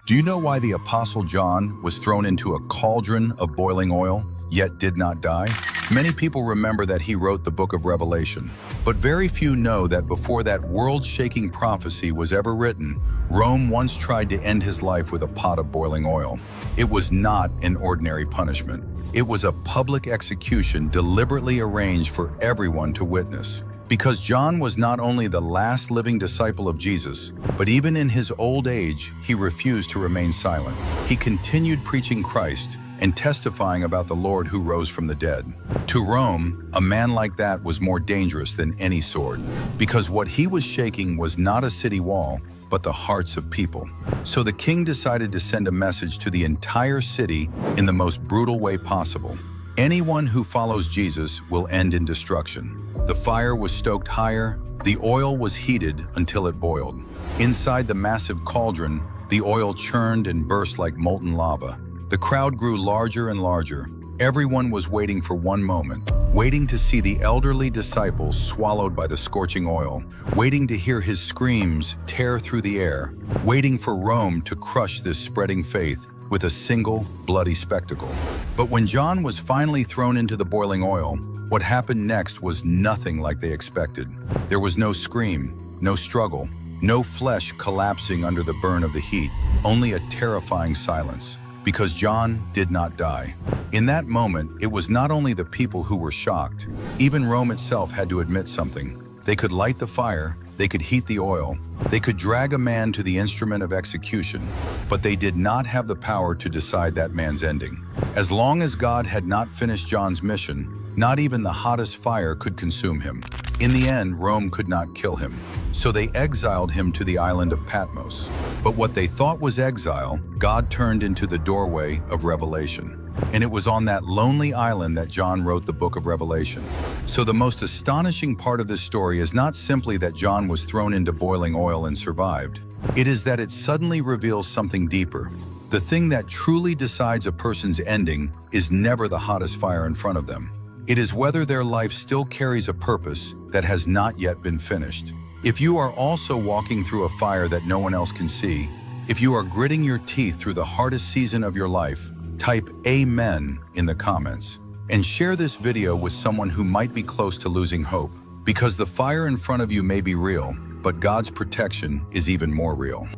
Do you know why the Apostle John was thrown into a cauldron of boiling oil, yet did not die? Many people remember that he wrote the book of Revelation, but very few know that before that world-shaking prophecy was ever written, Rome once tried to end his life with a pot of boiling oil. It was not an ordinary punishment. It was a public execution deliberately arranged for everyone to witness. Because John was not only the last living disciple of Jesus, but even in his old age, he refused to remain silent. He continued preaching Christ and testifying about the Lord who rose from the dead. To Rome, a man like that was more dangerous than any sword, because what he was shaking was not a city wall, but the hearts of people. So the king decided to send a message to the entire city in the most brutal way possible. Anyone who follows Jesus will end in destruction. The fire was stoked higher, the oil was heated until it boiled. Inside the massive cauldron, the oil churned and burst like molten lava. The crowd grew larger and larger. Everyone was waiting for one moment, waiting to see the elderly disciple swallowed by the scorching oil, waiting to hear his screams tear through the air, waiting for Rome to crush this spreading faith with a single bloody spectacle. But when John was finally thrown into the boiling oil, what happened next was nothing like they expected. There was no scream, no struggle, no flesh collapsing under the burn of the heat, only a terrifying silence, because John did not die. In that moment, it was not only the people who were shocked. Even Rome itself had to admit something. They could light the fire, they could heat the oil, they could drag a man to the instrument of execution, but they did not have the power to decide that man's ending. As long as God had not finished John's mission, not even the hottest fire could consume him. In the end, Rome could not kill him, so they exiled him to the island of Patmos. But what they thought was exile, God turned into the doorway of revelation. And it was on that lonely island that John wrote the book of Revelation. So the most astonishing part of this story is not simply that John was thrown into boiling oil and survived. It is that it suddenly reveals something deeper. The thing that truly decides a person's ending is never the hottest fire in front of them. It is whether their life still carries a purpose that has not yet been finished. If you are also walking through a fire that no one else can see, if you are gritting your teeth through the hardest season of your life, type Amen in the comments and share this video with someone who might be close to losing hope, because the fire in front of you may be real, but God's protection is even more real.